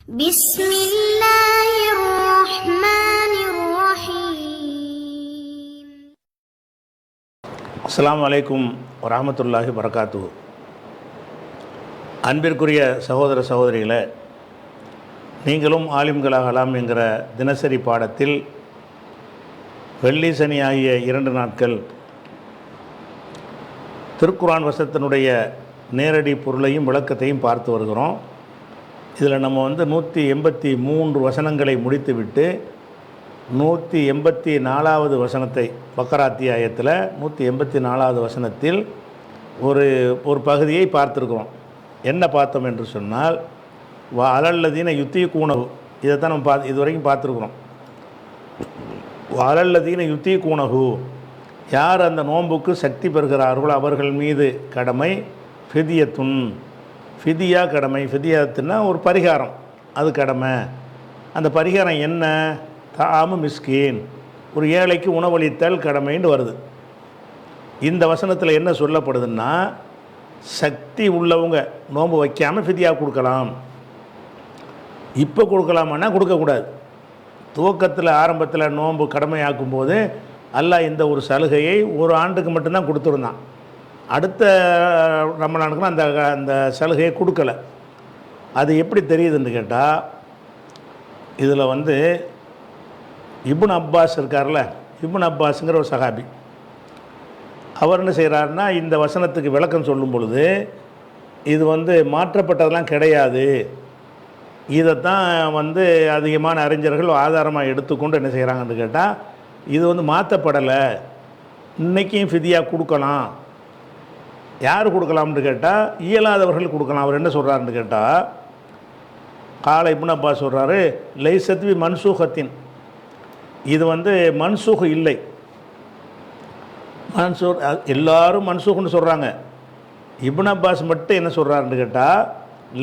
بسم الله الرحمن الرحيم. அஸ்ஸலாமு அலைக்கும் வரஹ்மத்துல்லாஹி வரகாத்துஹு. அன்பிற்குரிய சகோதர சகோதரிகளே, நீங்களும் ஆலிம்களாகலாம் என்கிற தினசரி பாடத்தில் வெள்ளி சனி ஆகிய 2 நாட்கள் திருக்குர்ஆன் வசனத்தினுடைய நேரடி பொருளையும் விளக்கத்தையும் பார்த்து வருகிறோம். இதில் நம்ம 183 வசனங்களை முடித்துவிட்டு 184வது வசனத்தை, பக்கரா அத்தியாயத்தில் 184வது வசனத்தில் ஒரு பகுதியை பார்த்துருக்குறோம். என்ன பார்த்தோம் என்று சொன்னால், அலல்லதீன யுத்தீகூனஹு, இதைத்தான் நம்ம இதுவரைக்கும் பார்த்துருக்குறோம். அலல்லதீன யுத்தீகூனஹு, யார் அந்த நோன்புக்கு சக்தி பெறுகிறார்களோ அவர்கள் மீது கடமை ஃபிதியத்துன், ஃபிதியா கடமை. ஃபிதியத்துன்னா ஒரு பரிகாரம், அது கடமை. அந்த பரிகாரம் என்ன? தாமு மிஸ்கீன், ஒரு ஏழைக்கு உணவளித்தல் கடமைன்னு வருது. இந்த வசனத்தில் என்ன சொல்லப்படுதுன்னா, சக்தி உள்ளவங்க நோன்பு வைக்காமல் ஃபிதியா கொடுக்கலாம். இப்போ கொடுக்கலாமான்னா கொடுக்கக்கூடாது. துவக்கத்தில் ஆரம்பத்தில் நோன்பு கடமையாக்கும் போது அல்லாஹ் இந்த ஒரு சலுகையை ஒரு ஆண்டுக்கு மட்டும்தான் கொடுத்துருந்தான். அடுத்த ரமலானுக்குலாம் அந்த சலுகையை கொடுக்கலை. அது எப்படி தெரியுதுன்னு கேட்டால், இதில் இப்னு அப்பாஸ் இருக்கார்ல, இப்னு அப்பாஸுங்கிற ஒரு சஹாபி, அவர் என்ன செய்கிறாருன்னா, இந்த வசனத்துக்கு விளக்கம் சொல்லும் பொழுது இது மாற்றப்பட்டதெல்லாம் கிடையாது, இதைத்தான் அதிகமான அறிஞர்கள் ஆதாரமாக எடுத்துக்கொண்டு என்ன செய்கிறாங்கன்னு கேட்டால், இது மாற்றப்படலை, இன்றைக்கும் ஃபிதியா கொடுக்கலாம். யார் கொடுக்கலாம்னு கேட்டால், இயலாதவர்கள் கொடுக்கலாம். அவர் என்ன சொல்கிறாருன்னு கேட்டால், காலை இப்னு அப்பாஸ் சொல்கிறாரு, லைசத்வி மன்சூகத்தின், இது மன்சூக் இல்லை. மன்சூர் எல்லாரும் மன்சூக்னு சொல்கிறாங்க. இப்னு அப்பாஸ் மட்டும் என்ன சொல்கிறாருன்னு கேட்டால்,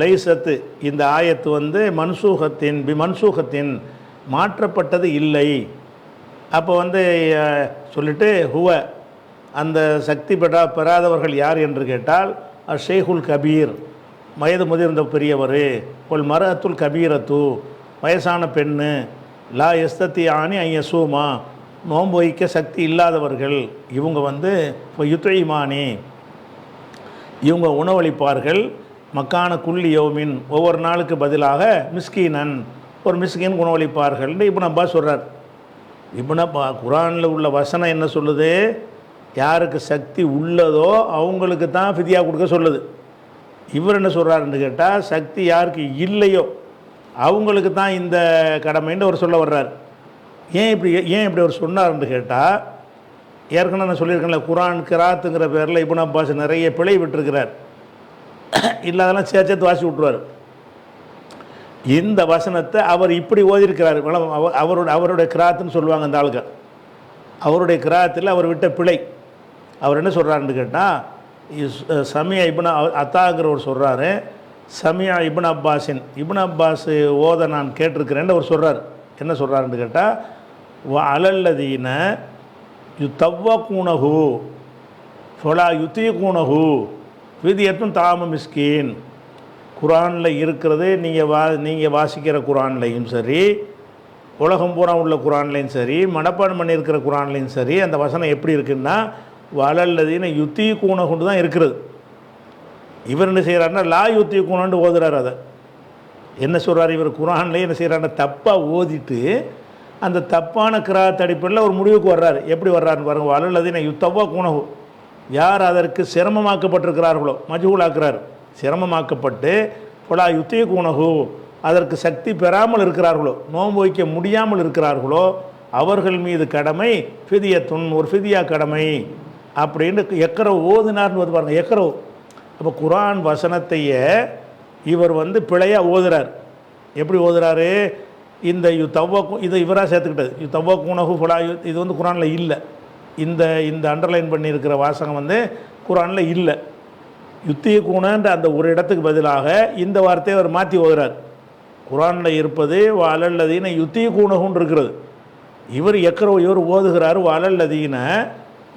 லைசத்து, இந்த ஆயத்து மன்சூகத்தின் மன்சூகத்தின், மாற்றப்பட்டது இல்லை. அப்போ சொல்லிட்டு ஹுவ, அந்த சக்தி பெறாதவர்கள் யார் என்று கேட்டால், ஷேகுல் கபீர், வயது முதிர்ந்த பெரியவர், ஒரு மரத்துல் கபீரத்து, வயசான பெண்ணு, லா எஸ்தத்தி ஆணி ஐயசூமா, நோன்பு வைக்க சக்தி இல்லாதவர்கள், இவங்க யுத்இமானி, இவங்க உணவளிப்பார்கள், மக்கான குல்லி யோமின், ஒவ்வொரு நாளுக்கு பதிலாக மிஸ்கீனன், ஒரு மிஸ்கீன் உணவளிப்பார்கள்னு இப்னு அப்பாஸ் சொல்கிறார். இப்னு குர்ஆனில் உள்ள வசனம் என்ன சொல்லுது? யாருக்கு சக்தி உள்ளதோ அவங்களுக்கு தான் ஃபிதியா கொடுக்க சொல்லுது. இவர் என்ன சொல்கிறாருன்னு கேட்டால், சக்தி யாருக்கு இல்லையோ அவங்களுக்கு தான் இந்த கடமைன்னு அவர் சொல்ல வர்றார். ஏன் இப்படி அவர் சொன்னார்ன்னு கேட்டால், ஏற்கனவே நான் சொல்லியிருக்கேன்ல, குர்ஆன் கிராத்துங்கிற பேரில் இப்னு அப்பாஸ் நிறைய பிழை விட்டுருக்கிறார். இல்லாதெல்லாம் சேர்த்து வாசி விட்டுருவார். இந்த வசனத்தை அவர் இப்படி ஓதியிருக்கிறார். அவருடைய கிராத்துன்னு சொல்லுவாங்க அந்த ஆளுங்க. அவருடைய கிராத்தில் அவர் விட்ட பிழை. அவர் என்ன சொல்கிறாருன்னு கேட்டால், சமியா இப்னு அத்தாங்கிறவர் சொல்கிறாரு, சமியா இப்னு அப்பாஸின், இப்னு அப்பாஸ் ஓத நான் கேட்டிருக்கிறேன்னு அவர் சொல்கிறார். என்ன சொல்கிறாருன்னு கேட்டால், அலல்லதீன யுத்தவ்வக்கூனஹு ஃபலா யுத்தீகூனஹு ஃபிதியத்துன் தாமு மிஸ்கீன். குர்ஆனில் இருக்கிறது, நீங்கள் வாசிக்கிற குர்ஆன்லையும் சரி, உலகம் பூரா உள்ள குர்ஆன்லையும் சரி, மனப்பாடம் பண்ணியிருக்கிற குர்ஆன்லையும் சரி, அந்த வசனம் எப்படி இருக்குன்னா, வலல்லதீன யுத்தீகூனஹுன்னு தான் இருக்கிறது. இவர் என்ன செய்கிறாருன்னா, லா யுத்தீகூனன்னு ஓதுறாரு. அதை என்ன சொல்கிறார் இவர்? குர்ஆன்லேயே என்ன செய்கிறாருன்னா, தப்பாக ஓதிட்டு அந்த தப்பான கிராத் அடிப்படையில் ஒரு முடிவுக்கு வர்றாரு. எப்படி வர்றாருன்னு பாருங்கள். வலல்லதீன யுத்தவ்வக்கூனஹு, யார் அதற்கு சிரமமாக்கப்பட்டிருக்கிறார்களோ, மஜ்ஹூலாக்குறார், சிரமமாக்கப்பட்டு, ஃபலா யுத்தீகூனஹு, அதற்கு சக்தி பெறாமல் இருக்கிறார்களோ, நோன்பு வைக்க முடியாமல் இருக்கிறார்களோ அவர்கள் மீது கடமை ஃபிதியத்துன், ஒரு ஃபிதியா கடமை அப்படின்னு எக்கரவு ஓதுனார்னு பாருங்கள். எக்கரவு. அப்போ குர்ஆன் வசனத்தையே இவர் பிழையாக ஓதுறார். எப்படி ஓதுறாரு? இந்த இதை இவராக சேர்த்துக்கிட்டது. யுத்தவ்வக்கூனஹு ஃபலா, இது குர்ஆனில் இல்லை. இந்த அண்டர்லைன் பண்ணியிருக்கிற வாசகம் குர்ஆனில் இல்லை. யுத்தீகூனன்ற அந்த ஒரு இடத்துக்கு பதிலாக இந்த வார்த்தையை அவர் மாற்றி ஓதுறார். குர்ஆனில் இருப்பது வலல்லதீன யுத்தீகூனஹுன்னு இருக்கிறது. இவர் ஓதுகிறார் வலல்லதீன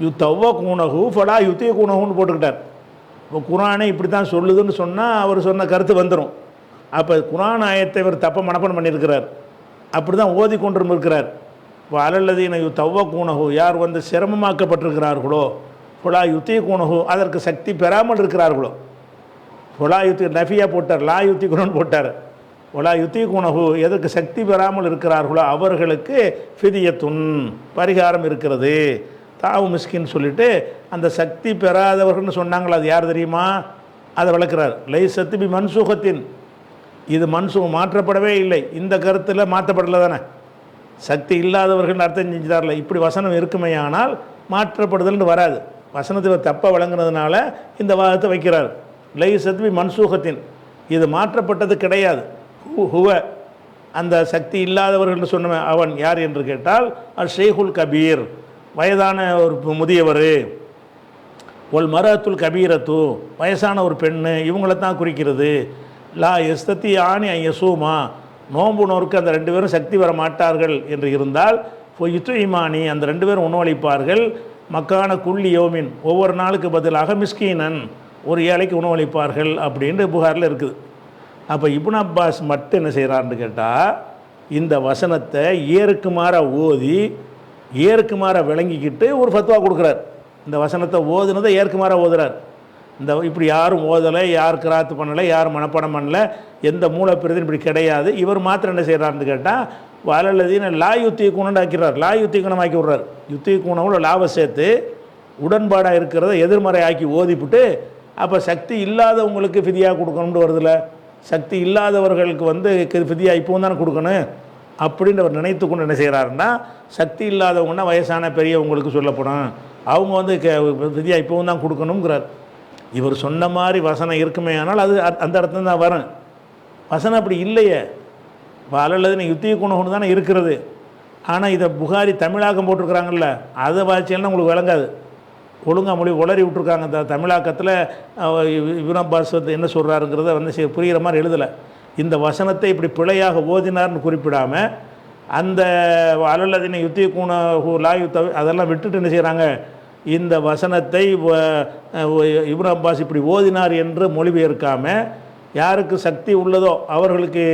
யுத்தவ்வக்கூனஹு ஃபலா யுத்தீகூனஹுன்னு போட்டுக்கிட்டார். இப்போ குர்ஆனே இப்படி தான் சொல்லுதுன்னு சொன்னால் அவர் சொன்ன கருத்து வந்துடும். அப்போ குர்ஆன் ஆயத்தை இவர் தப்ப மனப்பாடம் பண்ணியிருக்கிறார், அப்படி தான் ஓதி கொண்டும் இருக்கிறார். இப்போ அலல்லதீன தவ்வக்கூனஹு, யார் வந்து சிரமமாக்கப்பட்டிருக்கிறார்களோ, ஃபுலா யுத்தி கூனஹு, அதற்கு சக்தி பெறாமல் இருக்கிறார்களோ, ஃபுலா யுத்தி நஃபியா போட்டார், லா யுத்தி குணன்னு போட்டார். ஃபுலா யுத்தி கூனஹு, எதற்கு சக்தி பெறாமல் இருக்கிறார்களோ அவர்களுக்கு ஃபிதியத்துன், பரிகாரம் இருக்கிறது. தாவு மிஸ்கின்னு சொல்லிட்டு அந்த சக்தி பெறாதவர்கள்னு சொன்னாங்களா, அது யார் தெரியுமா? அதை விளக்குறார். லைசத்து பி மன்சூகத்தின், இது மாற்றப்படவே இல்லை. இந்த கருத்தில் மாற்றப்படலை தானே, சக்தி இல்லாதவர்கள் அர்த்தம் செஞ்சுதார்ல. இப்படி வசனம் இருக்குமே ஆனால் மாற்றப்படுதல்னு வராது. வசனத்தை தப்பாக வழங்குனதுனால இந்த வாதத்தை வைக்கிறார். லைசத்து பி மன்சூகத்தின், இது மாற்றப்பட்டது கிடையாது. ஹுவ, அந்த சக்தி இல்லாதவர்கள் சொன்ன அவன் யார் என்று கேட்டால் அல் ஷேகுல் கபீர், வயதான ஒரு முதியவர். ஒல் மரத்துல் கபீரத்து, வயசான ஒரு பெண்ணு, இவங்களை தான் குறிக்கிறது. லா எஸ்தத்தி ஆணி ஐயசூமா, நோன்பு நோருக்கு அந்த ரெண்டு பேரும் சக்தி வர மாட்டார்கள் என்று இருந்தால் யுத்து இமானி, அந்த ரெண்டு பேரும் உணவளிப்பார்கள். மக்கான குள்ளி யோமின், ஒவ்வொரு நாளுக்கு பதிலாக மிஸ்கீனன், ஒரு ஏழைக்கு உணவளிப்பார்கள் அப்படின்னு புகாரில் இருக்குது. அப்போ இப்னு அப்பாஸ் மட்டும் என்ன செய்கிறாருன்னு கேட்டால், இந்த வசனத்தை ஏறுக்குமாற ஓதி ஏறுக்குமாற விளங்கிக்கிட்டு ஒரு ஃபத்வா கொடுக்குறார். இந்த வசனத்தை ஓதுனதை ஏற்குமாற ஓதுறார். இந்த இப்படி யாரும் ஓதலை, யார் கிராத்து பண்ணலை, யாரும் மனப்பாடம் பண்ணலை, எந்த மூலப்பிரதியும் இப்படி கிடையாது. இவர் மாத்திரம் என்ன செய்கிறாருன்னு கேட்டால், வலல்லதீன லா யுத்தி குணம் ஆக்கிறார், லா யுத்தி குணம் ஆக்கி விட்றார். யுத்தி குணம்ல லாவை சேர்த்து உடன்பாடாக இருக்கிறத எதிர்மறை ஆக்கி ஓதிப்புட்டு, அப்போ சக்தி இல்லாதவங்களுக்கு ஃபிதியாக கொடுக்கணும்னு வருதில்ல, சக்தி இல்லாதவர்களுக்கு வந்து ஃபிதியா இப்போவும் தானே கொடுக்கணும் அப்படின்னு அவர் நினைத்து கொண்டு என்ன செய்கிறாருன்னா, சக்தி இல்லாதவங்கன்னா வயசான பெரியவங்களுக்கு சொல்லப்படும், அவங்க வந்து ஃபிதியா இப்போவும் தான் கொடுக்கணுங்கிறார். இவர் சொன்ன மாதிரி வசனம் இருக்குமே ஆனால் அது அந்த அர்த்தம் தான் வரும். வசனம் அப்படி இல்லையே, அலல்லதீன யுத்தி குணம்னு தானே இருக்கிறது. ஆனால் இதை புகாரி தமிழாக்கம் போட்டிருக்கிறாங்கல்ல, அதை வாய்ச்சியல்னா உங்களுக்கு விளங்காது. ஒழுங்காக மொழி உளறி விட்டுருக்காங்க. இந்த தமிழாக்கத்தில் இப்னு அப்பாஸ் வந்து என்ன சொல்கிறாருங்கிறத வந்து புரிகிற மாதிரி எழுதலை. இந்த வசனத்தை இப்படி பிழையாக ஓதினார்னு குறிப்பிடாமல் அந்த அலல்லதீன யுத்தி கூண லா யுத்த அதெல்லாம் விட்டுட்டு என்ன செய்கிறாங்க, இந்த வசனத்தை இப்னு அப்பாஸ் இப்படி ஓதினார் என்று மொழிபெயர்க்காமல் யாருக்கு சக்தி உள்ளதோ அவர்களுக்கு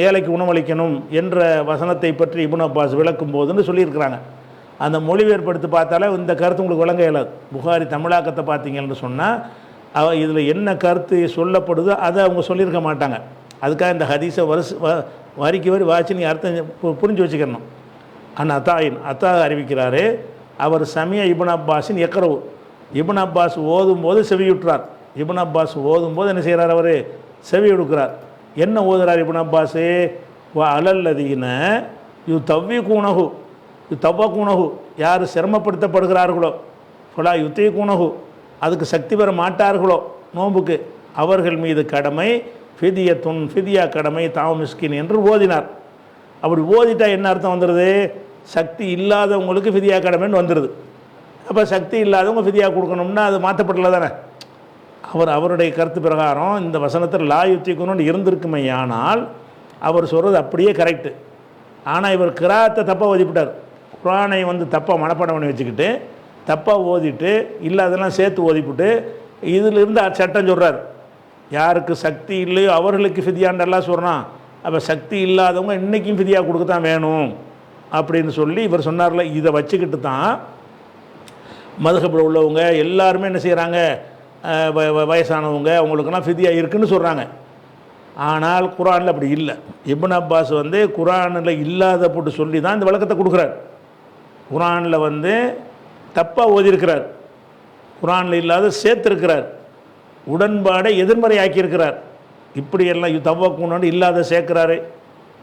ஏழைக்கு உணவளிக்கணும் என்ற வசனத்தை பற்றி இப்னு அப்பாஸ் விளக்கும் போதுன்னு சொல்லியிருக்கிறாங்க. அந்த மொழிபெயர்ப்படுத்தி பார்த்தாலே இந்த கருத்து உங்களுக்கு விளங்க இயலாது. புகாரி தமிழாக்கத்தை பார்த்தீங்கன்னு சொன்னால் இதில் என்ன கருத்து சொல்லப்படுதோ அதை அவங்க சொல்லியிருக்க மாட்டாங்க. அதுக்காக இந்த ஹதீஸை வரிக்கு வரி வாட்சி நீ அர்த்தம் புரிஞ்சு வச்சுக்கணும். அத்தாயின் அத்தா அறிவிக்கிறாரு, அவர் சமிய இப்னு அப்பாஸின் எக்கரவு, இப்னு அப்பாஸ் ஓதும்போது செவியுற்றார். இப்னு அப்பாஸ் ஓதும்போது என்ன செய்கிறார், அவர் செவி கொடுக்குறார். என்ன ஓதுறார் இப்னு அப்பாஸு? அலல்லதீன யு தவ்வி கூணகு, யு தவ்வ கூணகு, யார் சிரமப்படுத்தப்படுகிறார்களோ, ஃபலா யுத்தி கூணகு, அதுக்கு சக்தி பெற மாட்டார்களோ நோம்புக்கு, அவர்கள் மீது கடமை ஃபிதியத்துன், ஃபிதியா கடமை, தாவு மிஸ்கின் என்று ஓதினார். அப்படி ஓதிட்டா என்ன அர்த்தம் வந்துடுது? சக்தி இல்லாதவங்களுக்கு ஃபிதியா கடமைன்னு வந்துடுது. அப்போ சக்தி இல்லாதவங்க ஃபிதியா கொடுக்கணும்னா அது மாற்றப்படல தானே. அவருடைய கருத்து பிரகாரம் இந்த வசனத்தில் லா யுத்திக்கணும்னு இருந்திருக்குமே, ஆனால் அவர் சொல்கிறது அப்படியே கரெக்டு. ஆனால் இவர் கிராத்தை தப்பாக ஓதிவிட்டார். குர்ஆனை வந்து தப்பாக மனப்பாடம் பண்ணி வச்சுக்கிட்டு தப்பாக ஓதிட்டு இல்லாதெல்லாம் சேர்த்து ஓதிவிட்டு இதிலிருந்து சட்டம் சொல்கிறார். யாருக்கு சக்தி இல்லையோ அவர்களுக்கு ஃபிதியாண்டெல்லாம் சொல்கிறான். அப்போ சக்தி இல்லாதவங்க இன்றைக்கும் ஃபிதியா கொடுக்க தான் வேணும் அப்படின்னு சொல்லி இவர் சொன்னார்ல. இதை வச்சுக்கிட்டு தான் மதுஹபில் உள்ளவங்க எல்லாருமே என்ன செய்கிறாங்க, வயசானவங்க அவங்களுக்கெல்லாம் ஃபிதியா இருக்குன்னு சொல்கிறாங்க. ஆனால் குர்ஆனில் அப்படி இல்லை. இப்னு அப்பாஸ் வந்து குர்ஆனில் இல்லாத போட்டு சொல்லி தான் இந்த விளக்கத்தை கொடுக்குறார். குர்ஆனில் வந்து தப்பாக ஓதியிருக்கிறார், குர்ஆனில் இல்லாத சேர்த்துருக்கிறார், உடன்பாடை எதிர்மறை ஆக்கியிருக்கிறார். இப்படியெல்லாம் தவ்வ கூணன்னு இல்லாத சேர்க்குறாரு,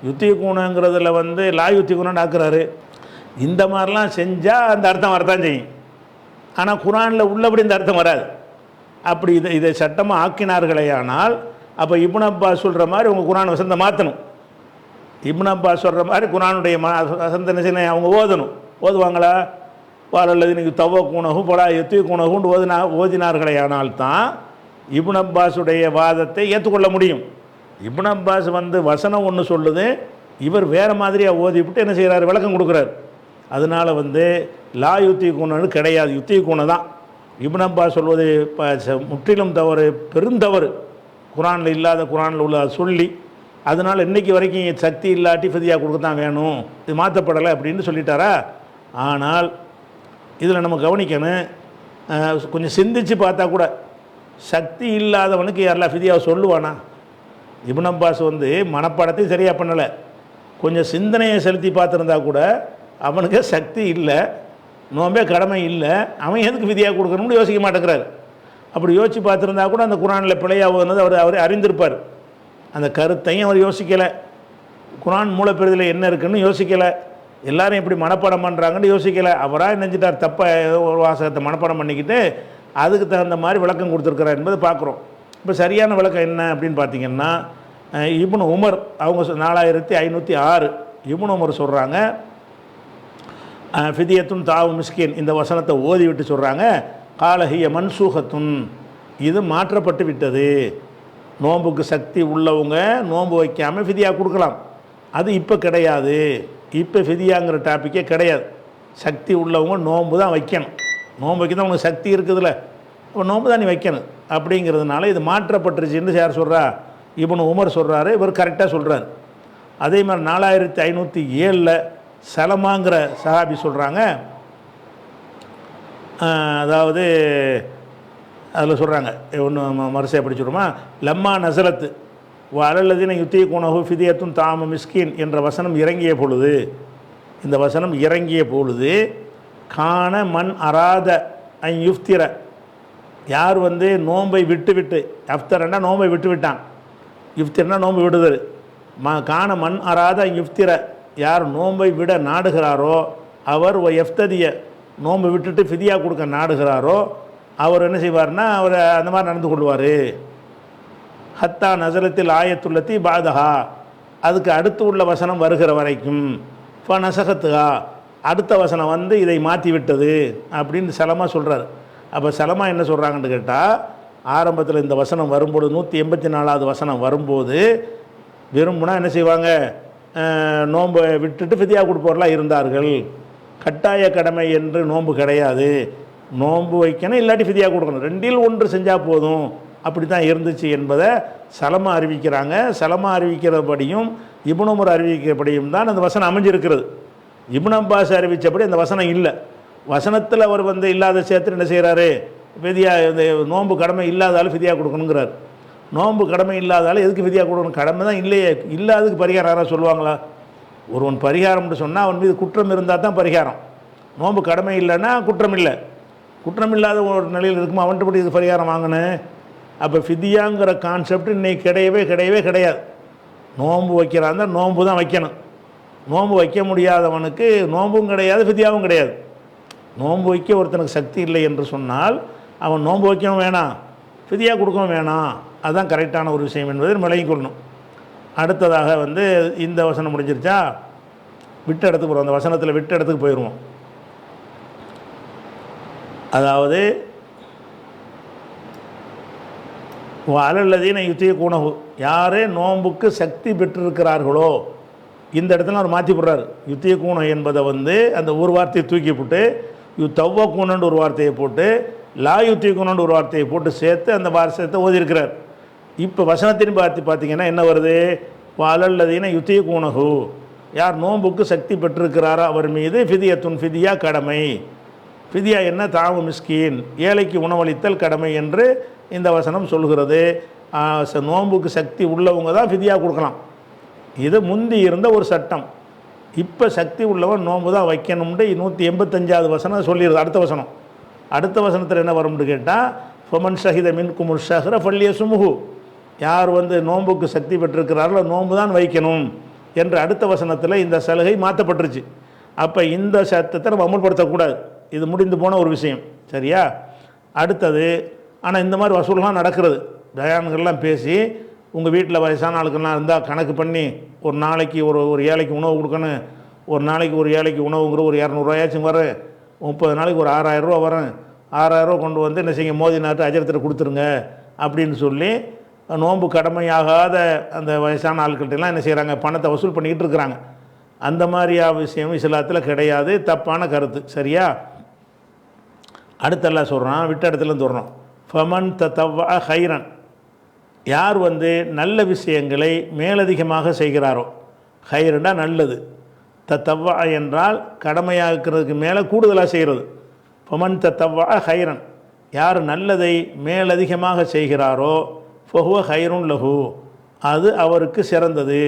யுத்தி கூணங்கிறதுல வந்து லா யுத்தி கூணன்னு ஆக்குறாரு. இந்த மாதிரிலாம் செஞ்சால் அந்த அர்த்தம் வரத்தான் செய்யும். ஆனால் குர்ஆனில் உள்ளபடி இந்த அர்த்தம் வராது. அப்படி இதை சட்டமாக ஆக்கினார்களே ஆனால் அப்போ இப்னு அப்பாஸ் சொல்கிற மாதிரி உங்கள் குர்ஆன் வசனத்தை மாற்றணும். இப்னு அப்பாஸ் சொல்கிற மாதிரி குர்ஆனுடைய வசனத்தை என்ன அவங்க ஓதணும். ஓதுவாங்களா? வாழல்லது நீங்கள் தவ்வ கூணகும் பலா எத்தி கூணகுண்டு ஓதினார்களே ஆனால் தான் இப்னு அப்பாஸுடைய வாதத்தை ஏற்றுக்கொள்ள முடியும். இப்னு அப்பாஸ் வந்து வசனம் ஒன்று சொல்லுது, இவர் வேறு மாதிரியாக ஓதிவிட்டு என்ன செய்கிறார், விளக்கம் கொடுக்குறார். அதனால் வந்து லா யுத்தி கூணன்னு கிடையாது, யுத்தி கூணம் தான். இப்னு அப்பாஸ் சொல்வது முற்றிலும் தவறு, பெருந்தவறு. குரானில் இல்லாத குரானில் உள்ள சொல்லி, அதனால் இன்றைக்கி வரைக்கும் சக்தி இல்லாட்டி ஃபிதியா கொடுக்க தான் வேணும், இது மாற்றப்படலை அப்படின்னு சொல்லிட்டாரா. ஆனால் இதில் நம்ம கவனிக்கணும், கொஞ்சம் சிந்திச்சு பார்த்தா கூட சக்தி இல்லாதவனுக்கு யாரெல்லாம் ஃபிதியாவை சொல்லுவானா? இப்னு அப்பாஸ் மனப்பாடத்தையும் சரியாக பண்ணலை, கொஞ்சம் சிந்தனையை செலுத்தி பார்த்துருந்தா கூட அவனுக்கு சக்தி இல்லை, நோம்பே கடமை இல்லை, அவன் எதுக்கு ஃபிதியா கொடுக்கணும்னு யோசிக்க மாட்டேங்கிறார். அப்படி யோசித்து பார்த்துருந்தா கூட அந்த குரானில் பிழையாவது அவர் அறிந்திருப்பார். அந்த கருத்தையும் அவர் யோசிக்கலை, குரான் மூலப்பெறுதில் என்ன இருக்குன்னு யோசிக்கலை, எல்லாரும் இப்படி மனப்பாடம் பண்ணுறாங்கன்னு யோசிக்கலை. அவராக நினைஞ்சிட்டார், தப்பாக ஏதோ ஒரு வாசகத்தை மனப்பாடம் பண்ணிக்கிட்டு அதுக்கு தகுந்த மாதிரி விளக்கம் கொடுத்துருக்கிறார் என்பதை பார்க்குறோம். இப்போ சரியான விளக்கம் என்ன அப்படின்னு பார்த்தீங்கன்னா, இப்னு உமர் அவங்க 4506 இப்னு உமர் சொல்கிறாங்க, ஃபிதியத்துன் தாவு மிஸ்கின் இந்த வசனத்தை ஓதி விட்டு சொல்கிறாங்க, காலஹிய மன்சூகத்துன், இது மாற்றப்பட்டு விட்டது. நோம்புக்கு சக்தி உள்ளவங்க நோன்பு வைக்காமல் ஃபிதியா கொடுக்கலாம், அது இப்போ கிடையாது. இப்போ ஃபிதியாங்கிற டாப்பிக்கே கிடையாது. சக்தி உள்ளவங்க நோன்பு தான் வைக்கணும், நோன்பு வைக்க தான் உனக்கு சக்தி இருக்குதுல்ல, இப்போ நோன்பு தான் நீ வைக்கணும் அப்படிங்கிறதுனால இது மாற்றப்பட்டுருச்சுன்னு யார் சொல்கிறா? இப்னு உமர் சொல்கிறாரு, இவர் கரெக்டாக சொல்கிறார். அதே மாதிரி 4507 சலமாங்கிற சஹாபி சொல்கிறாங்க, அதாவது அதில் சொல்கிறாங்க, ஒன்று மறுசையாக படிச்சுடுமா, லம்மா நசலத்து அலல்லதீன யுத்தி குணஹு ஃபிதியத்துன் தாம மிஸ்கின் என்ற வசனம் இறங்கிய பொழுது, இந்த வசனம் இறங்கிய பொழுது, கான மண் அராத ஐ யுஃப்திர, யார் நோன்பை விட்டு அஃப்தரன்னா நோன்பை விட்டான், யுஃப்திரனா நோன்பு விடுதல், கான மண் அராத ஐ யுஃப்திர, யார் நோன்பை விட நாடுகிறாரோ அவர் எஃப்ததிய நோன்பு விட்டுட்டு ஃபிதியா கொடுக்க நாடுகிறாரோ அவர் என்ன செய்வார்னா அவர் அந்த மாதிரி நடந்து கொள்வார். ஹத்தா நசரத்தில் ஆயத்துள்ளத்தி பாதஹா, அதுக்கு அடுத்து உள்ள வசனம் வருகிற வரைக்கும், ஃப நசகத்துஹா, அடுத்த வசனம் இதை மாற்றி விட்டது அப்படின்னு சலமா சொல்கிறார். அப்போ சலமா என்ன சொல்கிறாங்கன்னு கேட்டால், ஆரம்பத்தில் இந்த வசனம் வரும்போது 184வது வசனம் வரும்போது விரும்புனா என்ன செய்வாங்க, நோன்பை விட்டுட்டு ஃபிதியா கொடுப்பவர்களாக இருந்தார்கள். கட்டாய கடமை என்று நோன்பு கிடையாது, நோன்பு வைக்கணும் இல்லாட்டி ஃபிதியா கொடுக்கணும், ரெண்டில் ஒன்று செஞ்சால் போதும், அப்படி தான் இருந்துச்சு என்பதை சலமா அறிவிக்கிறாங்க. சலமா அறிவிக்கிறபடியும் இப்னு உமர் அறிவிக்கிறபடியும் தான் அந்த வசனம் அமைஞ்சிருக்கிறது. இப்னு அப்பாஸ் அறிவித்தபடி அந்த வசனம் இல்லை. வசனத்தில் அவர் இல்லாத சேர்த்து என்ன செய்கிறாரு, ஃபிதியா இந்த நோன்பு கடமை இல்லாதாலும் ஃபிதியா கொடுக்கணுங்கிறார். நோன்பு கடமை இல்லாதாலும் எதுக்கு ஃபிதியா கொடுக்கணும், கடமை தான் இல்லையே, இல்லாததுக்கு பரிகாரம் யாராவது சொல்லுவாங்களா? ஒருவன் பரிகாரம்னு சொன்னால் அவன் மீது குற்றம் இருந்தால் தான் பரிகாரம், நோன்பு கடமை இல்லைன்னா குற்றம் இல்லை. குற்றம் இல்லாத ஒரு நிலையில் இருக்குமா அவன்கிட்ட படி இது பரிகாரம் வாங்கினேன். அப்போ ஃபிதியாங்கிற கான்செப்ட் இன்றைக்கி கிடையவே கிடையாது. நோன்பு வைக்கிறாங்க நோன்பு தான் வைக்கணும், நோன்பு வைக்க முடியாதவனுக்கு நோன்பும் கிடையாது ஃபிதியாவும் கிடையாது. நோன்பு வைக்க ஒருத்தனுக்கு சக்தி இல்லை என்று சொன்னால் அவன் நோன்பு வைக்கவும் வேணாம், ஃபிதியா கொடுக்கவும் வேணாம், அதுதான் கரெக்டான ஒரு விஷயம் என்பதை விளங்கிக் கொள்ளணும். அடுத்ததாக இந்த வசனம் முடிஞ்சிருச்சா, விட்ட இடத்துக்கு போகிறோம், அந்த வசனத்தில் விட்ட இடத்துக்கு போயிடுவோம். அதாவது அலல்லதீன யுத்திய கூணகு, யாரே நோன்புக்கு சக்தி பெற்றிருக்கிறார்களோ, இந்த இடத்துல அவர் மாற்றி போடுறாரு. யுத்திய கூணம் என்பதை அந்த ஒரு வார்த்தையை தூக்கி போட்டு தவ்வ கூணன்னு ஒரு வார்த்தையை போட்டு லா யுத்திய கூணன்னு ஒரு வார்த்தையை போட்டு சேர்த்து அந்த வார்த்தையை ஓதியிருக்கிறார். இப்போ வசனத்தின் பார்த்தீங்கன்னா என்ன வருது, அலல்லதீன யுத்திய கூணகு, யார் நோன்புக்கு சக்தி பெற்றிருக்கிறாரோ அவர் மீது ஃபிதியத்துன் ஃபிதியா கடமை. ஃபிதியா என்ன, தாவு மிஸ்கின், ஏழைக்கு உணவளித்தல் கடமை என்று இந்த வசனம் சொல்கிறது. நோன்புக்கு சக்தி உள்ளவங்க தான் ஃபிதியா கொடுக்கலாம். இது முந்தி இருந்த ஒரு சட்டம். இப்போ சக்தி உள்ளவன் நோன்பு தான் வைக்கணும்னு 185வது வசனம் சொல்லிடுது. அடுத்த வசனத்தில் என்ன வரும்னு கேட்டால், ஃபமன் ஷஹித மின் குமுர் ஷஹ்ர ஃபல்லிய சுமுகு, யார் நோன்புக்கு சக்தி பெற்றிருக்கிறார்களோ நோன்பு தான் வைக்கணும் என்று அடுத்த வசனத்தில் இந்த சலுகை மாற்றப்பட்டுருச்சு. அப்போ இந்த சட்டத்தை நம்ம அமுல்படுத்தக்கூடாது, இது முடிந்து போன ஒரு விஷயம், சரியா? அடுத்தது, ஆனால் இந்த மாதிரி வசூல்லாம் நடக்கிறது, பயான்கள்லாம் பேசி உங்கள் வீட்டில் வயசான ஆளுக்கெல்லாம் இருந்தால் கணக்கு பண்ணி ஒரு நாளைக்கு ஒரு ஏழைக்கு உணவு கொடுக்கணும், ஒரு நாளைக்கு ஒரு ஏழைக்கு உணவுங்கிற ஒரு 200 ரூபாயாச்சும் வரும், 30 நாளைக்கு ஒரு 6000 ரூபா வரும், 6000 ரூபா கொண்டு என்ன செய்யுங்க, மோதி நாட்டு அஜரத்தில் கொடுத்துருங்க அப்படின்னு சொல்லி நோன்பு கடமையாகாத அந்த வயசான ஆட்கள்கிட்டலாம் என்ன செய்கிறாங்க, பணத்தை வசூல் பண்ணிக்கிட்டு இருக்கிறாங்க. அந்த மாதிரியா விஷயம் இஸ்லாத்தில் கிடையாது, தப்பான கருத்து, சரியா? அடுத்தெல்லாம் சொல்கிறான், விட்ட இடத்துல சொல்கிறோம், ஃபமன் தவ்வா ஹைரன், யார் வந்து நல்ல விஷயங்களை மேலதிகமாக செய்கிறாரோ, ஹைருண்டா நல்லது, தத்தவ்வா என்றால் கடமையாக்குறதுக்கு மேலே கூடுதலாக செய்கிறது. ஃபமன் தத்தவ்வா ஹைரன், யார் நல்லதை மேலதிகமாக செய்கிறாரோ ஃபஹுவ ஹைருன் லஹு, அது அவருக்கு சிறந்தது.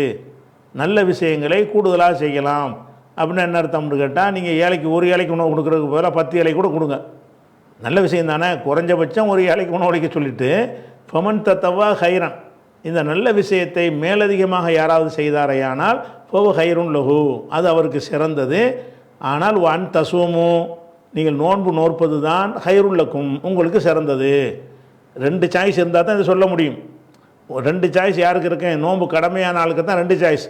நல்ல விஷயங்களை கூடுதலாக செய்யலாம் அப்படின்னு என்ன அர்த்தம்னு கேட்டால், நீங்கள் ஏழைக்கு ஒரு ஏழைக்கு உணவு கொடுக்குறதுக்கு பதிலாக 10 ஏழைக்கு கூட கொடுங்க, நல்ல விஷயம் தானே. குறைஞ்சபட்சம் ஒரு ஏழைக்கு உணவு அளிக்க சொல்லிவிட்டு ஃபமன் தத்தவா ஹைரன், இந்த நல்ல விஷயத்தை மேலதிகமாக யாராவது செய்தாரையானால் ஃபஹுவ ஹைருன் லஹு, அது அவருக்கு சிறந்தது. ஆனால் வன் தசூமு, நீங்கள் நோன்பு நோற்பது தான் ஹைருல்லக்கும், உங்களுக்கு சிறந்தது. 2 சாய்ஸ் இருந்தால் தான் இதை சொல்ல முடியும். 2 சாய்ஸ் யாருக்கு இருக்கேன்? நோன்பு கடமையான ஆளுக்கு தான் 2 சாய்ஸ்.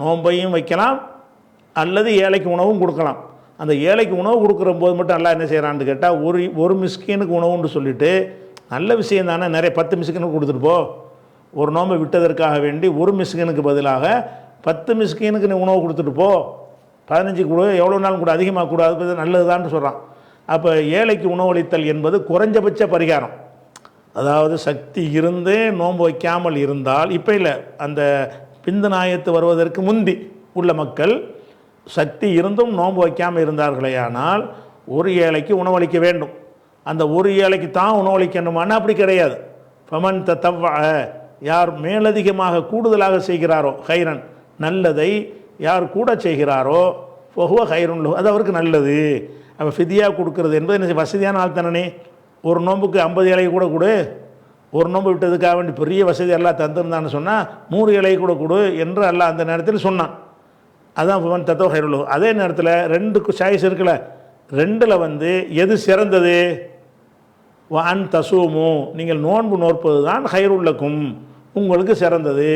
நோன்பையும் வைக்கலாம் அல்லது ஏழைக்கு உணவும் கொடுக்கலாம். அந்த ஏழைக்கு உணவு கொடுக்குற போது மட்டும் எல்லாம் என்ன செய்கிறான்னு கேட்டால், ஒரு மிஸ்கீனுக்கு உணவுன்னு சொல்லிவிட்டு, நல்ல விஷயம் தானே, நிறைய 10 மிஸ்கீனுக்கு கொடுத்துட்டு போ. ஒரு நோன்பை விட்டதற்காக வேண்டி ஒரு மிஸ்கீனுக்கு பதிலாக 10 மிஸ்கீனுக்கு நீ உணவு கொடுத்துட்டு போ, 15 கூட, எவ்வளோ நாளும் கூட, அதிகமாக கூட, அது நல்லதுதான்னு சொல்கிறான். அப்போ ஏழைக்கு உணவளித்தல் என்பது குறைஞ்சபட்ச பரிகாரம். அதாவது சக்தி இருந்து நோன்பு வைக்காமல் இருந்தால், இப்போ இல்லை, அந்த பிந்து நாயத்து வருவதற்கு முந்தி உள்ள மக்கள் சக்தி இருந்தும் நோன்பு வைக்காமல் இருந்தார்களேயானால் ஒரு ஏழைக்கு உணவளிக்க வேண்டும். அந்த ஒரு ஏழைக்கு தான் உணவளிக்கணுமானா அப்படி கிடையாது. ஃபமன் தத்தவ்வா, யார் மேலதிகமாக கூடுதலாக செய்கிறாரோ, ஹைரன் நல்லதை யார் கூட செய்கிறாரோ ஃபஹுவ ஹைருன் லஹு, அது அவருக்கு நல்லது. அப்போ ஃபிதியா கொடுக்கறது என்பது என்ன, வசதியான ஆள் தானே. ஒரு நோம்புக்கு 50 இலை கூட கொடு, ஒரு நோம்பு விட்டதுக்காக வேண்டி பெரிய வசதி எல்லாம் தந்துருந்தான்னு சொன்னால் 100 இலை கூட கொடு என்று அல்லாஹ் அந்த நேரத்தில் சொன்னான். அதான் ஃபமன் தத்தவா ஹைருன் லஹு. அதே நேரத்தில் 2 சாய்ஸ் இருக்குல்ல, 2ல் வந்து எது சிறந்தது? வன் தசூமு, நீங்கள் நோன்பு நோற்பது தான் ஹைருல்லக்கும், உங்களுக்கு சிறந்தது.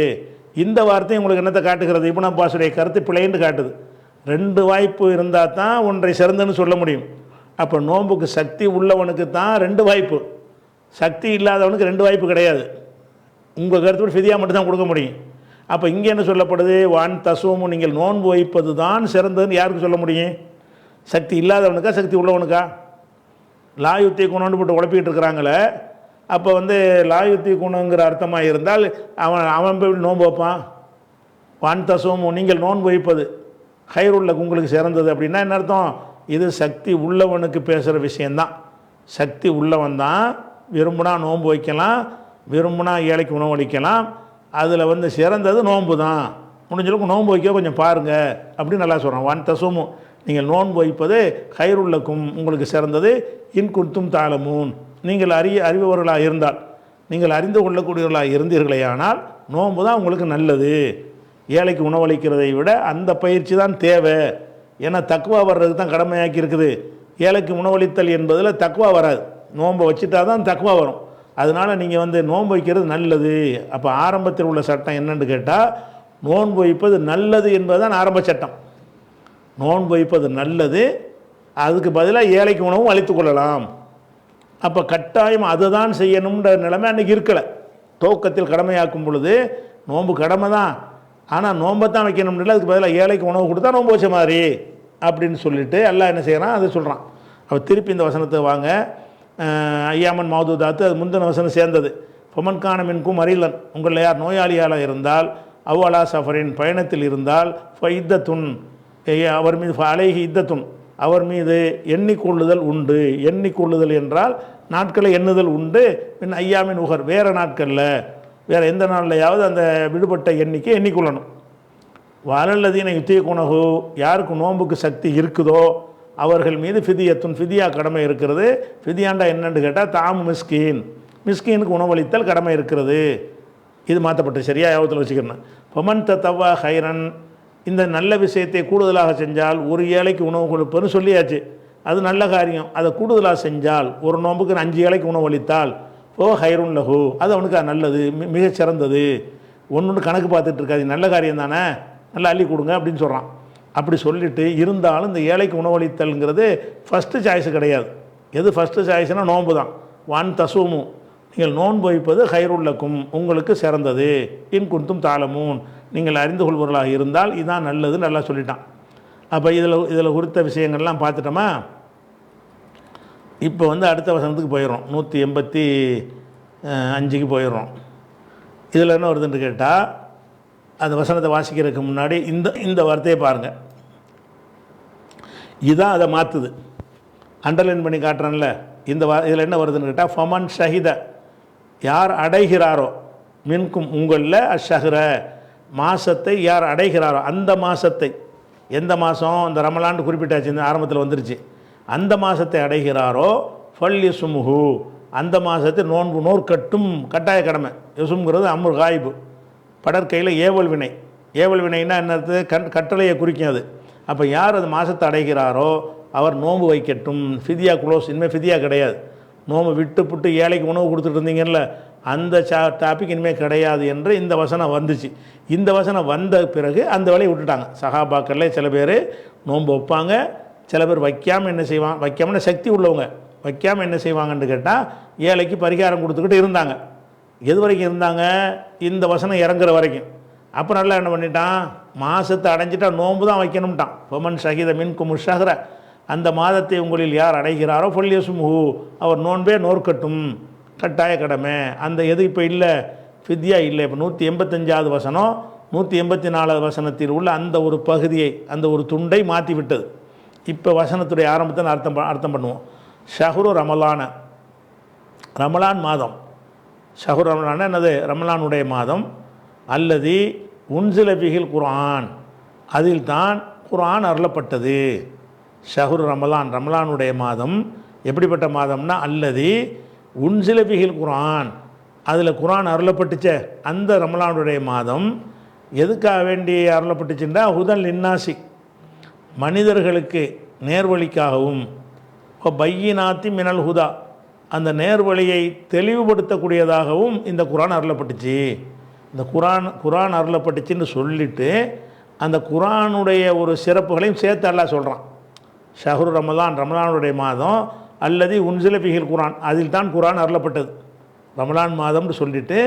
இந்த வார்த்தை உங்களுக்கு என்னத்தை காட்டுகிறது? இப்னு அப்பாஸுடைய கருத்து பிழைன்னு காட்டுது. 2 வாய்ப்பு இருந்தால் தான் ஒன்றை சிறந்தன்னு சொல்ல முடியும். அப்போ நோன்புக்கு சக்தி உள்ளவனுக்கு தான் 2 வாய்ப்பு, சக்தி இல்லாதவனுக்கு 2 வாய்ப்பு கிடையாது. உங்கள் கருத்து ஃபிதியா மட்டும் தான் கொடுக்க முடியும். அப்போ இங்கே என்ன சொல்லப்படுது? வான் தசூமு, நீங்கள் நோன்பு வைப்பது தான் சிறந்ததுன்னு யாருக்கு சொல்ல முடியும்? சக்தி இல்லாதவனுக்கா சக்தி உள்ளவனுக்கா? லாயுத்தி குணம்னு போட்டு உழப்பிக்கிட்டு இருக்கிறாங்களே, அப்போ வந்து லாயுத்தி குணங்கிற அர்த்தமாக இருந்தால் அவன் போய் நோன்பு வைப்பான்? வான் தசூமு, நீங்கள் நோன்பு வைப்பது ஹைருல்ல, உங்களுக்கு சிறந்தது அப்படின்னா என்ன அர்த்தம்? இது சக்தி உள்ளவனுக்கு பேசுகிற விஷயந்தான். சக்தி உள்ளவன் தான் விரும்பினா நோன்பு வைக்கலாம், விரும்பினா ஏழைக்கு உணவு அளிக்கலாம். அதில் வந்து சிறந்தது நோன்பு தான். முடிஞ்சளவுக்கு நோன்பு வைக்க கொஞ்சம் பாருங்கள் அப்படின்னு நல்லா சொல்கிறான். வான் தசூமு, நீங்கள் நோன்பு வைப்பது ஹைருல்லக்கும், உங்களுக்கு சிறந்தது. இன் குன்தும் தாலமூன், நீங்கள் அறிபவர்களாக இருந்தால், நீங்கள் அறிந்து கொள்ளக்கூடியவர்களாக இருந்தீர்களேயானால் நோன்பு தான் உங்களுக்கு நல்லது. ஏழைக்கு உணவளிக்கிறதை விட அந்த பயிற்சி தான் தேவை. ஏன்னா தக்குவா வர்றது தான் கடமையாக்கி இருக்குது. ஏழைக்கு உணவளித்தல் என்பதில் தக்குவா வராது. நோன்பை வச்சுட்டா தான் தக்குவா வரும். அதனால் நீங்கள் வந்து நோன்பு வைக்கிறது நல்லது. அப்போ ஆரம்பத்தில் உள்ள சட்டம் என்னன்னு கேட்டால், நோன்பு வைப்பது நல்லது என்பது தான் ஆரம்ப சட்டம். நோன்பு வைப்பது நல்லது, அதுக்கு பதிலாக ஏழைக்கு உணவும் அளித்து கொள்ளலாம். அப்போ கட்டாயம் அதை தான் செய்யணுன்ற நிலைமை அன்றைக்கி இருக்கலை. துவக்கத்தில் கடமையாக்கும் பொழுது நோன்பு கடமை தான், ஆனால் நோன்பை தான் வைக்கணும்னு, அதுக்கு பதிலாக ஏழைக்கு உணவு கொடுத்தா நோன்பு வச்ச மாதிரி அப்படின்னு சொல்லிட்டு எல்லாம் என்ன செய்கிறான், அதை சொல்கிறான். அப்போ திருப்பி இந்த வசனத்தை வாங்க, ஐயாமன் மௌதூதாத்து, அது முந்தின வசனம் சேர்ந்தது. ஃபமன்கான மின்கும் மரிலன், உங்களில் யார் நோயாளியாக இருந்தால், அவ்வளா சஃபரின் பயணத்தில் இருந்தால், ஃபைத்தத்துன், அவர் மீது அலைஹி இத்தத்துன், அவர் மீது எண்ணிக்கொள்ளுதல் உண்டு. எண்ணிக்கொள்ளுதல் என்றால் நாட்களை எண்ணுதல் உண்டு. பின் ஐயாமின் உகர், வேறு நாட்களில், வேறு எந்த நாள்லையாவது அந்த விடுபட்ட எண்ணிக்கை எண்ணிக்கொள்ளணும். வலல்லதீன யுத்தீகுனஹு, யாருக்கு நோன்புக்கு சக்தி இருக்குதோ அவர்கள் மீது ஃபிதியத்துன், ஃபிதியா கடமை இருக்கிறது. ஃபிதியாண்டா என்னன்னு கேட்டால் தாமு மிஸ்கீன், மிஸ்கீனுக்கு உணவளித்தல் கடமை இருக்கிறது. இது மாற்றப்பட்டு சரியா யாபத்தில் வச்சுக்கணும். ஃபமன் தத்தவ்வா ஹைரன், இந்த நல்ல விஷயத்தை கூடுதலாக செஞ்சால், ஒரு ஏழைக்கு உணவு கொடுப்பதுன்னு சொல்லியாச்சு, அது நல்ல காரியம். அதை கூடுதலாக செஞ்சால், ஒரு நோம்புக்கு 5 ஏழைக்கு உணவு அளித்தால் ஓ ஹைருன் லஹு, அது அவனுக்கு நல்லது, மிகச் சிறந்தது. ஒன்று கணக்கு பார்த்துட்டு இருக்காது, நல்ல காரியம் தானே, நல்லா அள்ளி கொடுங்க அப்படின்னு சொல்கிறான். அப்படி சொல்லிவிட்டு இருந்தாலும் இந்த ஏழைக்கு உணவளித்தல்ங்கிறது ஃபஸ்ட்டு சாய்ஸு கிடையாது. எது ஃபஸ்ட்டு சாய்ஸ்னால் நோன்பு தான். வான் தசூமு, நீங்கள் நோன்பு வைப்பது ஹைருல்லக்கும், உங்களுக்கு சிறந்தது. இன் குன்தும் தாலமூன், நீங்கள் அறிந்து கொள்வர்களாக இருந்தால் இதுதான் நல்லது, நல்லா சொல்லிட்டான். அப்போ இதில் குறித்த விஷயங்கள்லாம் பார்த்துட்டோமா? இப்போ வந்து அடுத்த வசனத்துக்கு போயிடுறோம். 185க்கு போயிடுறோம். இதில் என்ன வருதுன்னு கேட்டால் அந்த வசனத்தை வாசிக்கிறதுக்கு முன்னாடி இந்த வார்த்தையை பாருங்கள். இதுதான் அதை மாற்றுது. அண்டர்லைன் பண்ணி காட்டுறேன்ல, இதில் என்ன வருதுன்னு கேட்டால் ஃபமன் ஷஹித, யார் அடைகிறாரோ, மின்கும் உங்களில் அஷஹர, மாதத்தை யார் அடைகிறாரோ, அந்த மாதத்தை, எந்த மாதம், அந்த ரமலான்னு குறிப்பிட்டாச்சு, இந்த ஆரம்பத்தில் வந்துருச்சு, அந்த மாதத்தை அடைகிறாரோ ஃபல் யசுமுஹு, அந்த மாதத்தை நோற்கட்டும், கட்டாய கடமை. யசும்ங்கிறது அம்ரு காயிபு, படற்கையில் ஏவல் வினை. ஏவல் வினைன்னா என்னது? கட்டளையை குறிக்கும் அது. அப்போ யார் அது மாதத்தை அடைகிறாரோ அவர் நோன்பு வைக்கட்டும். ஃபிதியா க்ளோஸ், இனிமேல் ஃபிதியா கிடையாது. நோம்பு விட்டு ஏழைக்கு உணவு கொடுத்துட்டு இருந்தீங்கல்ல, அந்த டாபிக் இனிமேல் கிடையாது என்று இந்த வசனம் வந்துச்சு. இந்த வசனம் வந்த பிறகு அந்த வேலையை விட்டுட்டாங்க. சஹாபாக்கள்ல சில பேர் நோன்பு வைப்பாங்க, சில பேர் வைக்காமல் என்ன செய்வாங்க, வைக்காமல் சக்தி உள்ளவங்க வைக்காமல் என்ன செய்வாங்கன்னு கேட்டால் ஏழைக்கு பரிகாரம் கொடுத்துக்கிட்டு இருந்தாங்க. எது வரைக்கும் இருந்தாங்க? இந்த வசனம் இறங்குற வரைக்கும். அப்போ நல்லா என்ன பண்ணிட்டான், மாதத்தை அடைஞ்சிட்டா நோன்பு தான் வைக்கணும்ட்டான். ஃபமன் ஷஹித மின்கும் ஷஹ்ர, அந்த மாதத்தை உங்களில் யார் அடைகிறாரோ ஃபல் யசுமுஹு, அவர் நோன்பே நோற்கட்டும், கட்டாய கடமை. அந்த எது இப்போ இல்லை, ஃபித்யா இல்லை. இப்போ 185வது வசனம் 184வது வசனத்தில் உள்ள அந்த ஒரு பகுதியை, அந்த ஒரு துண்டை மாற்றி விட்டது. இப்போ வசனத்துடைய ஆரம்பத்தை அர்த்தம் பண்ணுவோம். ஷஹ்ரு ரமலான, ரமலான் மாதம். ஷஹ்ரு ரமலான என்னது? ரமலானுடைய மாதம். அல்லது உன்சில பிஹில் குர்ஆன், அதில் தான் குர்ஆன் அருளப்பட்டது. ஷஹ்ரு ரமலான், ரமலானுடைய மாதம். எப்படிப்பட்ட மாதம்னா அல்லது உன்சில பிஹில் குர்ஆன், அதில் குர்ஆன் அருளப்பட்டுச்சே அந்த ரமலானுடைய மாதம். எதுக்காக வேண்டி அருளப்பட்டுச்சுன்னா ஹுதன் லின்னாசி, மனிதர்களுக்கு நேர்வழிக்காகவும், இப்போ பையினாத்தி மினல் ஹுதா, அந்த நேர்வழியை தெளிவுபடுத்தக்கூடியதாகவும் இந்த குர்ஆன் அருளப்பட்டுச்சு. இந்த குர்ஆன் அருளப்பட்டுச்சுன்னு சொல்லிவிட்டு அந்த குர்ஆனுடைய ஒரு சிறப்புகளையும் சேர்த்து அல்லாஹ் சொல்கிறான். ஷஹ்ரு ரமலான், ரமலானுடைய மாதம். அல்லது உன்சில பிஹில் குர்ஆன், அதில் தான் குர்ஆன் அருளப்பட்டது. ரமலான் மாதம்னு சொல்லிவிட்டு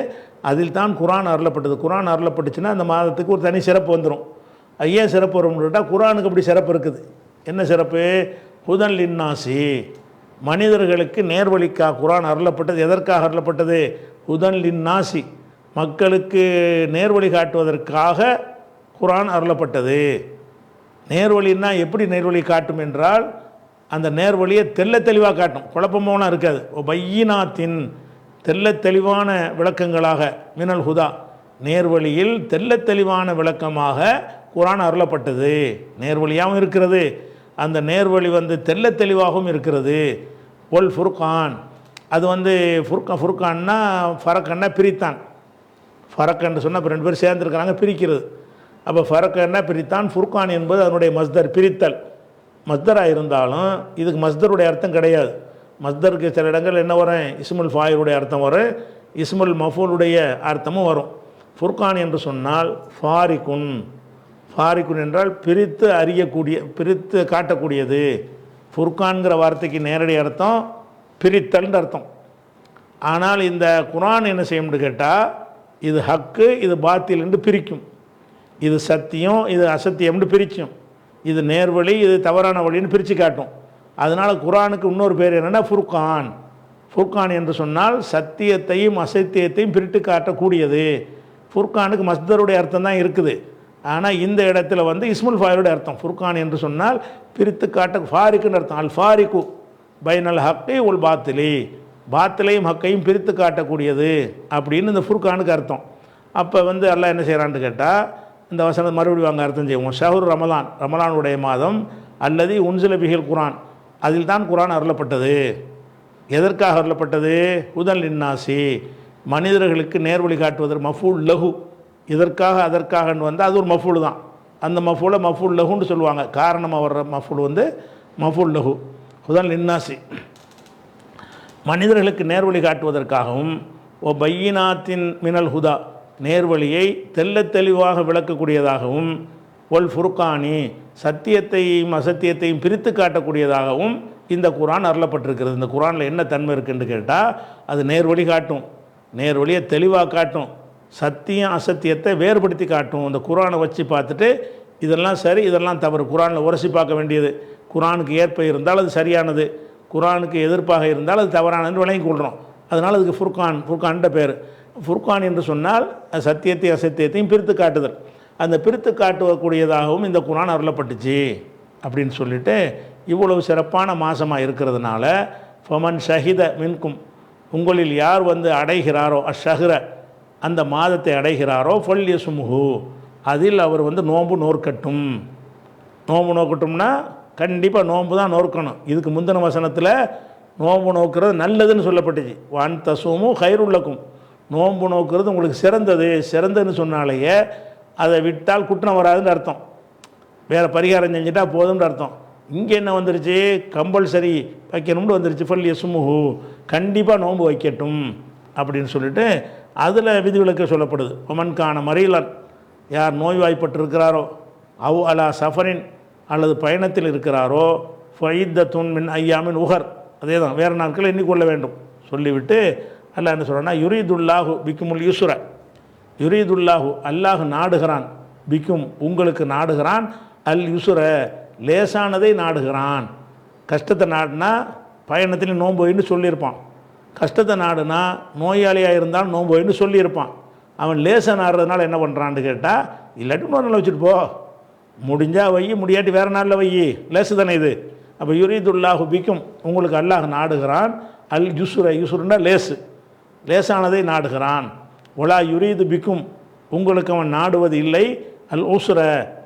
அதில் தான் குர்ஆன் அருளப்பட்டது. குர்ஆன் அருளப்பட்டுச்சுன்னா அந்த மாதத்துக்கு ஒரு தனி சிறப்பு வந்துடும். ஏன் சிறப்பு வரும்னு கேட்டால் குர்ஆனுக்கு அப்படி சிறப்பு இருக்குது. என்ன சிறப்பு? ஹுதன் லின்னாசி, மனிதர்களுக்கு நேர்வழிக்காக குர்ஆன் அருளப்பட்டது. எதற்காக அருளப்பட்டது? ஹுதன் லின்னாசி, மக்களுக்கு நேர்வழி காட்டுவதற்காக குர்ஆன் அருளப்பட்டது. நேர்வழின்னா எப்படி நேர்வழி காட்டும் என்றால் அந்த நேர்வழியை தெல்ல தெளிவாக காட்டும், குழப்பமான இருக்காது. பையினாத்தின், தெல்ல தெளிவான விளக்கங்களாக, மினல் ஹுதா, நேர்வழியில் தெல்ல தெளிவான விளக்கமாக குர்ஆன் அருளப்பட்டது. நேர்வழியாகவும் இருக்கிறது, அந்த நேர்வழி தெல்ல தெளிவாகவும் இருக்கிறது. ஒல் ஃபுர்கான், அது ஃபுர்கான்னா ஃபரக்கன்னா பிரித்தான். ஃபரக்கன்னு சொன்னால் இப்போ 2 பேர் சேர்ந்துருக்கிறாங்க, பிரிக்கிறது. அப்போ ஃபரக்கன்னா பிரித்தான், ஃபுர்கான் என்பது அதனுடைய மஸ்தர், பிரித்தல். மஸ்தராக இருந்தாலும் இதுக்கு மஸ்தருடைய அர்த்தம் கிடையாது. மஸ்தருக்கு சில இடங்கள் என்ன வரும், இஸ்முல் ஃபாயிலுடைய அர்த்தம் வரும், இஸ்முல் மஃபூலுடைய அர்த்தமும் வரும். ஃபுர்கான் என்று சொன்னால் ஃபாரிகுன், ஃபாரிகுன் என்றால் பிரித்து அறியக்கூடிய, பிரித்து காட்டக்கூடியது. ஃபுர்கான்கிற வார்த்தைக்கு நேரடி அர்த்தம் பிரித்தல்ன்ற அர்த்தம். ஆனால் இந்த குர்ஆன் என்ன செய்யும்னு கேட்டால் இது ஹக்கு, இது பாத்தில் என்று பிரிக்கும். இது சத்தியம், இது அசத்தியம்னு பிரிக்கும். இது நேர்வழி, இது தவறான வழின்னு பிரித்து காட்டும். அதனால் குர்ஆனுக்கு இன்னொரு பேர் என்னென்னா ஃபுர்கான். ஃபுர்கான் என்று சொன்னால் சத்தியத்தையும் அசத்தியத்தையும் பிரித்து காட்டக்கூடியது. ஃபுர்கானுக்கு மஸ்தருடைய அர்த்தம் தான் இருக்குது. ஆனால் இந்த இடத்துல இஸ்முல் ஃபாயிலுடைய அர்த்தம். ஃபுர்கான் என்று சொன்னால் பிரித்து காட்ட, ஃபாரிக்குன்னு அர்த்தம். அல் ஃபாரிக்கு பைனல் ஹக்கை உல் பாத்திலி, பாத்திலையும் ஹக்கையும் பிரித்து காட்டக்கூடியது அப்படின்னு இந்த ஃபுர்கானுக்கு அர்த்தம். அப்போ அல்லாஹ் என்ன செய்கிறான்னு கேட்டால் இந்த வசனம் மறுபடியும் வாங்க அர்த்தம் செய்வோம். ஷஹ்ரு ரமலான், ரமலானுடைய மாதம். அல்லது உன்சில பிஹில் குர்ஆன், அதில் தான் குர்ஆன் அருளப்பட்டது. எதற்காக அருளப்பட்டது? ஹுதன் லின்னாசி, மனிதர்களுக்கு நேர்வழி காட்டுவதற்கு. மஃபூல் லஹு, இதற்காக அதற்காகன்னு அது ஒரு மஃபூல் தான். அந்த மஃபூலை மஃபூல் லஹுன்னு சொல்லுவாங்க. காரணமாக வர்ற மஃபூல் மஃபூல் லஹு. ஹுதன் லின்னாசி, மனிதர்களுக்கு நேர்வழி காட்டுவதற்காகவும். ஓ பையினாத்தின் மினல் ஹுதா, நேர்வழியை தெல்ல தெளிவாக விளக்கக்கூடியதாகவும். ஒல் ஃபுர்கானி, சத்தியத்தையும் அசத்தியத்தையும் பிரித்து காட்டக்கூடியதாகவும் இந்த குர்ஆன் அருளப்பட்டிருக்கிறது. இந்த குர்ஆனில் என்ன தன்மை இருக்குன்னு கேட்டால் அது நேர்வழி காட்டும், நேர்வழியை தெளிவாக காட்டும், சத்தியம் அசத்தியத்தை வேறுபடுத்தி காட்டும். இந்த குர்ஆனை வச்சு பார்த்துட்டு இதெல்லாம் சரி, இதெல்லாம் தவறு, குர்ஆனில் உரசி பார்க்க வேண்டியது. குர்ஆனுக்கு ஏற்ப இருந்தால் அது சரியானது, குர்ஆனுக்கு எதிர்ப்பாக இருந்தால் அது தவறானது விளங்கி கொள்கிறோம். அதனால் அதுக்கு ஃபுர்கான்ன்ற பேர். ஃபுர்கான் என்று சொன்னால் சத்தியத்தை அசத்தியத்தையும் பிரித்து காட்டுதல். அந்த பிரித்து காட்டக்கூடியதாகவும் இந்த குர்ஆன் அருளப்பட்டுச்சு அப்படின்னு சொல்லிட்டு இவ்வளவு சிறப்பான மாதமாக இருக்கிறதுனால ஃபமன் ஷஹித மின்கும், உங்களில் யார் வந்து அடைகிறாரோ அஷ்ஷஹ்ர, அந்த மாதத்தை அடைகிறாரோ ஃபல் யஸ்முஹு, அதில் அவர் வந்து நோன்பு நோற்கட்டும். நோன்பு நோக்கட்டும்னா கண்டிப்பாக நோன்பு தான் நோக்கணும். இதுக்கு முந்தின வசனத்தில் நோன்பு நோக்கிறது நல்லதுன்னு சொல்லப்பட்டுச்சு. வான் தசூமு ஹைருல்லக்கும், நோன்பு நோக்கிறது உங்களுக்கு சிறந்ததுன்னு சொன்னாலேயே அதை விட்டால் குற்றம் வராதுன்னு அர்த்தம். வேறு பரிகாரம் செஞ்சுட்டா போதும்னு அர்த்தம். இங்கே என்ன வந்துருச்சு, கம்பல்சரி வைக்கணும்னு வந்துருச்சு. ஃபல் யஸ்முஹு, கண்டிப்பாக நோன்பு வைக்கட்டும் அப்படின்னு சொல்லிட்டு அதில் விதிவிலக்கு சொல்லப்படுது. ஒமன்கான மரீலன், யார் நோய்வாய்ப்பட்டிருக்கிறாரோ, அவ் அலா சஃபரின், அல்லது பயணத்தில் இருக்கிறாரோ, ஃபைத்தத்துன் மின் ஐயாமின் உஹர், அதே தான் வேறு நாட்களை எண்ணிக்கொள்ள வேண்டும் சொல்லிவிட்டு அல்லாஹ் என்ன சொல்கிறான்னா, யுரீதுல்லாஹு பிக்குமுல் யுஸ்ர, யுரீதுல்லாஹு, அல்லாஹ் நாடுகிறான், பிக்கும் உங்களுக்கு நாடுகிறான், அல் யுஸ்ர, லேசானதை நாடுகிறான். கஷ்டத்தை நாடுனா பயணத்தில் நோன்பு வைன்னு சொல்லியிருப்பான். கஷ்டத்தை நாடுனா நோயாளியாக இருந்தாலும் நோன்பு வைன்னு சொல்லியிருப்பான். அவன் லேசாக நாடுறதுனால என்ன பண்ணுறான்னு கேட்டால், இல்லாட்டி இன்னொரு நாள் வச்சுட்டு போ, முடிஞ்சால் வை, முடியாட்டி வேறு நாளில் வை, லேசு தானே இது. அப்போ யுரீதுல்லாஹு பிக்கும், உங்களுக்கு அல்லாஹ் நாடுகிறான், அல் யுஸ்ர, யுஸ்ருன்னா லேசு, லேசானதை நாடுகிறான். ஒலா யுரீது பிக்கும், உங்களுக்கு அவன் நாடுவது இல்லை, அல் உஸ்ர,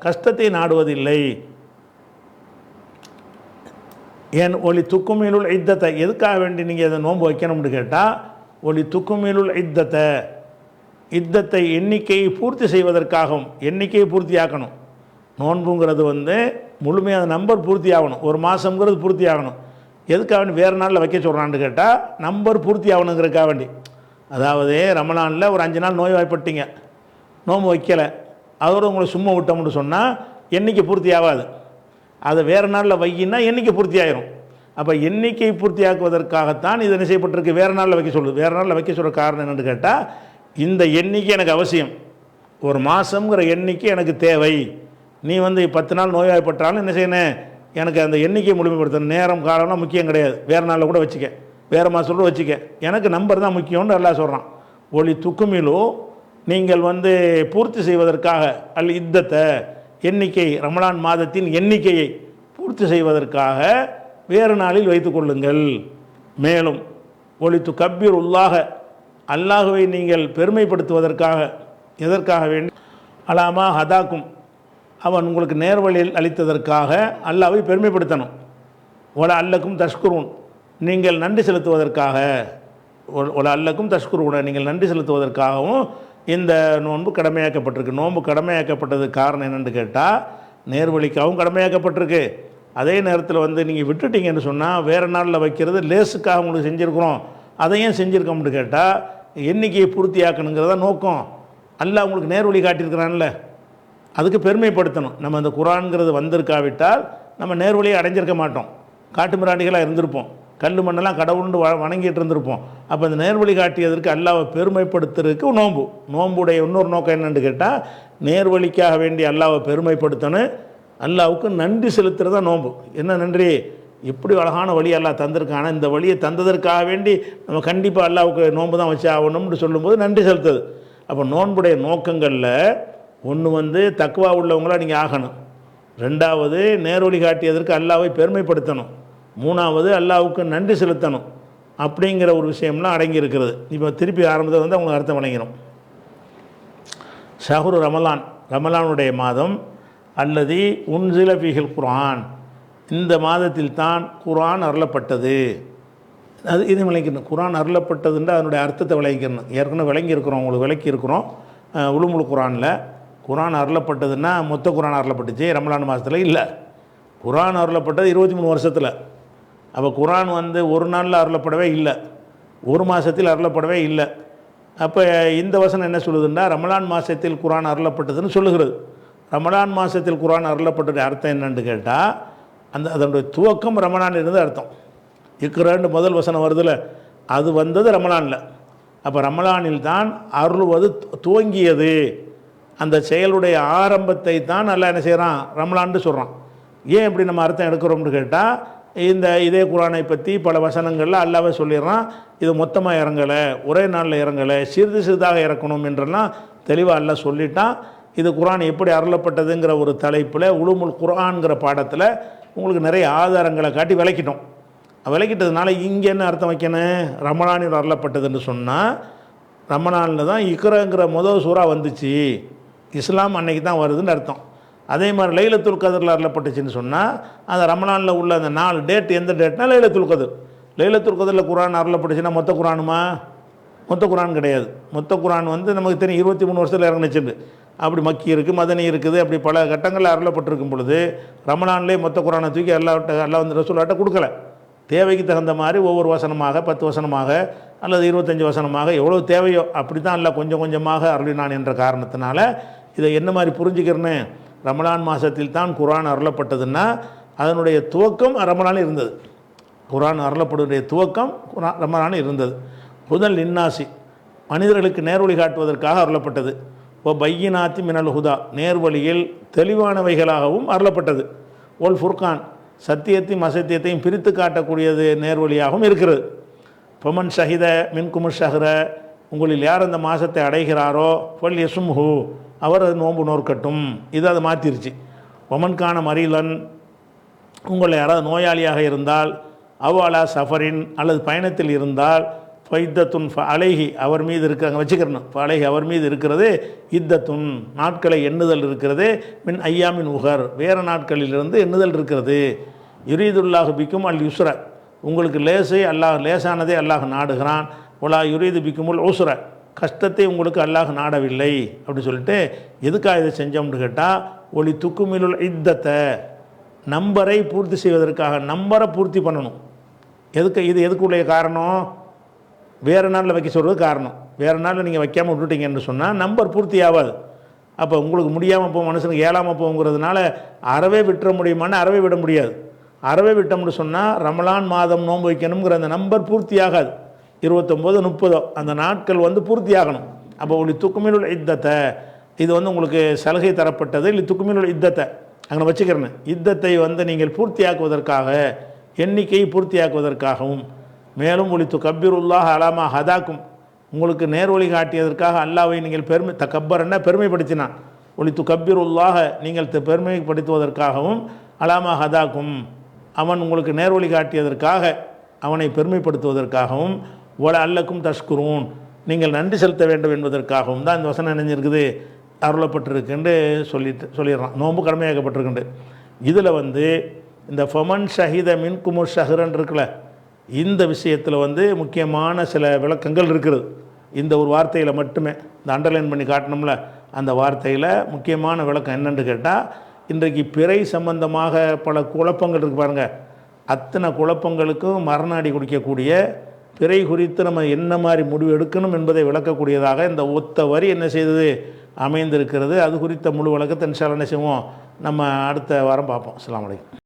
கஷ்டத்தை நாடுவதில்லை. ஏன் ஒலி துக்குமீனுள் இத்தத்தை, எதுக்காக வேண்டி நீங்கள் இதை நோன்பு வைக்கணும்னு கேட்டால், ஒலி துக்குமீனுள் இத்தத்தை எண்ணிக்கையை பூர்த்தி செய்வதற்காகவும், எண்ணிக்கையை பூர்த்தியாக்கணும். நோன்புங்கிறது வந்து முழுமையாக நம்பர் பூர்த்தி ஆகணும், ஒரு மாதங்கிறது பூர்த்தி ஆகணும். எதுக்காக வேண்டி வேறு நாளில் வைக்க சொல்கிறான்னு கேட்டால், நம்பர் பூர்த்தி ஆகணுங்கிறதுக்காக வேண்டி. அதாவது ரமலானில் ஒரு 5 நாள் நோய்வாய்ப்பட்டீங்க, நோன்பு வைக்கலை, அதோடு உங்களை சும்மா விட்டோம்னு சொன்னால் எண்ணிக்கை பூர்த்தி ஆகாது. அதை வேறு நாளில் வையின்னா எண்ணிக்கை பூர்த்தி ஆயிரும். அப்போ எண்ணிக்கை பூர்த்தியாக்குவதற்காகத்தான் இது என்ன செய்யப்பட்டிருக்கு, வேறு நாளில் வைக்க சொல்லுது. வேறு நாளில் வைக்க சொல்கிற காரணம் என்னென்னு கேட்டால், இந்த எண்ணிக்கை எனக்கு அவசியம், ஒரு மாதங்கிற எண்ணிக்கை எனக்கு தேவை. நீ வந்து 10 நாள் நோய்வாய்ப்பட்டாலும் என்ன செய்யணும், எனக்கு அந்த எண்ணிக்கையை முழுமைப்படுத்தணும். நேரம் காலம்லாம் முக்கியம் கிடையாது, வேறு நாளில் கூட வச்சுக்க, வேறு மாதம் கூட வச்சுக்க, எனக்கு நம்பர் தான் முக்கியம்னு எல்லாம் சொல்கிறான். ஒளி துக்குமிலோ, நீங்கள் வந்து பூர்த்தி செய்வதற்காக, அல் இத்தத்தை எண்ணிக்கை, ரமலான் மாதத்தின் எண்ணிக்கையை பூர்த்தி செய்வதற்காக வேறு நாளில் வைத்து கொள்ளுங்கள். மேலும் ஒளித்து கப்பீர் உள்ளாக, அல்லாஹுவை நீங்கள் பெருமைப்படுத்துவதற்காக, எதற்காக வேண்டி, அலாமா ஹதாக்கும், அவன் உங்களுக்கு நேர்வழியில் அளித்ததற்காக அல்லாஹ்வை பெருமைப்படுத்தணும். ஒல அல்லக்கும் தஷ்குரூன், நீங்கள் நன்றி செலுத்துவதற்காக, ஒல அல்லக்கும் தஷ்குரூன, நீங்கள் நன்றி செலுத்துவதற்காகவும் இந்த நோன்பு கடமையாக்கப்பட்டிருக்கு. நோன்பு கடமையாக்கப்பட்டது காரணம் என்னென்னு கேட்டால், நேர்வழிக்காகவும் கடமையாக்கப்பட்டிருக்கு. அதே நேரத்தில் வந்து நீங்கள் விட்டுட்டீங்கன்னு சொன்னால் வேறு நாளில் வைக்கிறது லேசுக்காக உங்களுக்கு செஞ்சுருக்குறோம், அதையும் செஞ்சுருக்கோம்னு கேட்டால் எண்ணிக்கையை பூர்த்தியாக்கணுங்கிறத நோக்கம். அல்லாஹ் உங்களுக்கு நேர்வழி காட்டியிருக்கிறான்ல, அதுக்கு பெருமைப்படுத்தணும். நம்ம அந்த குர்ஆன்ங்கிறது வந்திருக்காவிட்டால் நம்ம நேர்வழியை அடைஞ்சிருக்க மாட்டோம், காட்டு மிராண்டிகளாக இருந்திருப்போம், கல் மண்ணெல்லாம் கடவுள்னு வணங்கிட்டு இருந்திருப்போம். அப்போ அந்த நேர்வழி காட்டியதற்கு அல்லாஹ்வை பெருமைப்படுத்துறதுக்கு நோன்பு. நோன்புடைய இன்னொரு நோக்கம் என்னென்னு கேட்டால், நேர்வழிக்காக வேண்டி அல்லாஹ்வை பெருமைப்படுத்தணும், அல்லாஹ்வுக்கு நன்றி செலுத்துறதா நோன்பு. என்ன நன்றி, இப்படி அழகான வழி அல்லாஹ் தந்திருக்கான, இந்த வழியை தந்ததற்காக வேண்டி நம்ம கண்டிப்பாக அல்லாஹ்வுக்கு நோன்பு தான் வச்சு ஆகணும்னு சொல்லும்போது நன்றி செலுத்துது. அப்போ நோன்புடைய நோக்கங்களில் ஒன்று வந்து தக்வா உள்ளவங்களாக நீங்கள் ஆகணும், 2வது நேர்வழி காட்டியதற்கு அல்லாஹ்வை பெருமைப்படுத்தணும், 3வது அல்லாஹ்வுக்கு நன்றி செலுத்தணும். அப்படிங்கிற ஒரு விஷயம்லாம் அடங்கி இருக்கிறது. இப்போ திருப்பி ஆரம்பத்தில் வந்து அவங்களுக்கு அர்த்தம் வழங்கிடும். ஷஹ்ரு ரமலான், ரமலானுடைய மாதம், அல்லது உன்சில ஃபீஹில் குர்ஆன், இந்த மாதத்தில் தான் குர்ஆன் அருளப்பட்டது. அது இது விளங்கிக்கணும். குர்ஆன் அருளப்பட்டதுன்ற அதனுடைய அர்த்தத்தை விளங்கிக்கணும். ஏற்கனவே விளங்கியிருக்கிறோம், உங்களுக்கு விளக்கி இருக்கிறோம். உலுமுல் குர்ஆனில் குர்ஆன் அருளப்பட்டதுன்னா மொத்த குர்ஆன் அருளப்பட்டுச்சு ரமலான் மாதத்தில் இல்லை. குர்ஆன் அருளப்பட்டது 23 வருஷத்தில். அப்போ குர்ஆன் வந்து ஒரு நாளில் அருளப்படவே இல்லை, ஒரு மாதத்தில் அருளப்படவே இல்லை. அப்போ இந்த வசனம் என்ன சொல்லுதுன்னா, ரமலான் மாதத்தில் குர்ஆன் அருளப்பட்டதுன்னு சொல்லுகிறது. ரமலான் மாதத்தில் குர்ஆன் அருளப்பட்டது அர்த்தம் என்னன்னு கேட்டால், அதனுடைய துவக்கம் ரமலான் இருந்து அர்த்தம். இக்ரான்னு முதல் வசனம் வருதுல, அது வந்தது ரமலானில். அப்போ ரமலானில் தான் அருள்வது துவங்கியது. அந்த செயலுடைய ஆரம்பத்தை தான் நல்லா என்ன செய்கிறான், ரமலான்னு சொல்கிறான். ஏன் இப்படி நம்ம அர்த்தம் எடுக்கிறோம்னு கேட்டால், இதே குரானை பற்றி பல வசனங்களில் அல்லாவே சொல்லிடுறான். இது மொத்தமாக இறங்கலை, ஒரே நாளில் இறங்கலை, சிறிது சிறிதாக இறக்கணும் என்றெல்லாம் தெளிவாக அல்லாஹ் சொல்லிட்டான். இது குரான் எப்படி அருளப்பட்டதுங்கிற ஒரு தலைப்பில் உலுமுல் குர்ஆன்கிற பாடத்தில் உங்களுக்கு நிறைய ஆதாரங்களை காட்டி விளக்கிட்டோம். விளக்கிட்டதுனால இங்கே என்ன அர்த்தம் வைக்கணும்? ரமலானில் அருளப்பட்டதுன்னு சொன்னால் ரமலானில் தான் இக்ராங்கிற முதல் சூறா வந்துச்சு, இஸ்லாம் அன்னைக்கு தான் வருதுன்னு அர்த்தம். அதே மாதிரி லைலத்துல் கதரில் அருளப்பட்டுச்சுன்னு சொன்னால் அந்த ரமலானில் உள்ள அந்த 4 டேட் எந்த டேட்னா லைலத்துல் கதர். லைலத்துல் கதரில் குரான் அருளப்பட்டுச்சுன்னா மொத்த குரானுமா? மொத்த குரான் கிடையாது. மொத்த குரான் வந்து நமக்கு தெரியும் 23 வருஷத்தில் இறங்குச்சுண்டு. அப்படி மக்கி இருக்குது, மதனி இருக்குது, அப்படி பல கட்டங்களில் அருளப்பட்டிருக்கும் பொழுது ரமலான்லேயே மொத்த குரானை தூக்கி எல்லாம் வந்து ரசூலாட்ட கொடுக்கல. தேவைக்கு தகுந்த மாதிரி ஒவ்வொரு வசனமாக 10 வசனமாக அல்லது 25 வசனமாக எவ்வளோ தேவையோ அப்படி தான் எல்லாம் கொஞ்சம் கொஞ்சமாக அருளினான் என்ற காரணத்தினால இதை என்ன மாதிரி புரிஞ்சுக்கிறேன்னு, ரமலான் மாதத்தில் தான் குரான் அருளப்பட்டதுன்னா அதனுடைய துவக்கம் ரமலானில் இருந்தது. குரான் அருளப்படுடைய துவக்கம் ரமலானில் இருந்தது. ஹுதல் லின்னாசி, மனிதர்களுக்கு நேர்வழி காட்டுவதற்காக அருளப்பட்டது. ஓ பையினாத்தி மினல் ஹுதா, நேர்வழியில் தெளிவானவைகளாகவும் அருளப்பட்டது. ஒல் ஃபுர்கான், சத்தியத்தையும் அசத்தியத்தையும் பிரித்து காட்டக்கூடியது நேர்வழியாகவும் இருக்கிறது. பொமன் ஷஹித மின்குமு ஷஹ்ர, உங்களில் யார் அந்த மாதத்தை அடைகிறாரோ ஃபல் யசும்ஹு, அவர் அது நோன்பு நோற்கட்டும். இது அதை மாற்றிருச்சு. ஒமன்கான மரீலன், உங்களை யாராவது நோயாளியாக இருந்தால், அவ்வாலா சஃபரின், அல்லது பயணத்தில் இருந்தால், ஃபைத்தத்துன் அலைஹி, அவர் மீது இருக்காங்க வச்சுக்கிறணும். அலைஹி, அவர் மீது இருக்கிறது. இத்தத்துன், நாட்களை எண்ணுதல் இருக்கிறது. மின் ஐயாமின் உகர், வேறு நாட்களிலிருந்து எண்ணுதல் இருக்கிறது. யுரீதுல்லாஹு பிக்கும் அல் யுஸ்ர, உங்களுக்கு லேசானதே அல்லாஹ் நாடுகிறான். ஒலா யுரீது பிக்குமுல் உஸ்ர, கஷ்டத்தை உங்களுக்கு அல்லாஹ் நாடவில்லை. அப்படி சொல்லிட்டு எதுக்காக இதை செஞ்சோம்னு கேட்டால், ஒலி துக்குமிலுல் இத்தத்தை, நம்பரை பூர்த்தி செய்வதற்காக, நம்பரை பூர்த்தி பண்ணணும். எதுக்குடைய காரணம்? வேறு நாளில் வைக்க சொல்கிறது காரணம். வேறு நாளில் நீங்கள் வைக்காமல் விட்டுட்டீங்கன்னு சொன்னால் நம்பர் பூர்த்தி ஆகாது. அப்போ உங்களுக்கு முடியாமல் போகும், மனுஷனுக்கு ஏழாமல் போகுங்கிறதுனால அறவே விட்டுற முடியுமான்னு அறவே விட முடியாது. அறவே விட்டோம்னு சொன்னால் ரமலான் மாதம் நோன்பு வைக்கணுங்கிற அந்த நம்பர் பூர்த்தி ஆகாது. 29, 30 அந்த நாட்கள் வந்து பூர்த்தி ஆகணும். அப்போ ஒளி துக்குமிலுல் இத்தத்தை, இது வந்து உங்களுக்கு சலுகை தரப்பட்டது. இல்லை துக்குமிலுல் இத்தத்தை அங்கே வச்சுக்கிறேன். இத்தத்தை வந்து நீங்கள் பூர்த்தியாக்குவதற்காக, எண்ணிக்கையை பூர்த்தியாக்குவதற்காகவும், மேலும் ஒளி துக்கப்பிருல்லாஹ் அலாமா ஹதாக்கும், உங்களுக்கு நேர்வழி காட்டியதற்காக அல்லாவை நீங்கள் தக்கப்பர்னா பெருமைப்படுத்தினான். ஒளி துக்கப்பிருல்லாஹ, நீங்கள் பெருமைப்படுத்துவதற்காகவும், அலாமா ஹதாக்கும், அவன் உங்களுக்கு நேர்வழி காட்டியதற்காக, அவனை பெருமைப்படுத்துவதற்காகவும், ஒல அல்லக்கும் தஷ்குரூன், நீங்கள் நன்றி செலுத்த வேண்டும் என்பதற்காகவும் தான் இந்த வசனம் நினைஞ்சிருக்குது, அருளப்பட்டிருக்குன்னு சொல்லிடுறான். நோன்பு கடமையாக்கப்பட்டிருக்குண்டு. இதில் வந்து இந்த ஃபமன் ஷஹித மின்குமு ஷஹ்ரன் இருக்குல்ல, இந்த விஷயத்தில் வந்து முக்கியமான சில விளக்கங்கள் இருக்கிறது. இந்த ஒரு வார்த்தையில் மட்டுமே, இந்த அண்டர்லைன் பண்ணி காட்டணும்ல, அந்த வார்த்தையில் முக்கியமான விளக்கம் என்னென்னு கேட்டால், இன்றைக்கு பிறை சம்பந்தமாக பல குழப்பங்கள் இருக்குது பாருங்கள். அத்தனை குழப்பங்களுக்கும் மரணாடி குடிக்கக்கூடிய பிறை குறித்து நம்ம என்ன மாதிரி முடிவு எடுக்கணும் என்பதை விளக்கக்கூடியதாக இந்த ஒத்த வரி என்ன செய்தது அமைந்திருக்கிறது. அது குறித்த முழு விளக்கத்தை இன்ஷா அல்லாஹ் என்ன செய்வோம், நம்ம அடுத்த வாரம் பார்ப்போம். அஸ்ஸலாமு அலைக்கும்.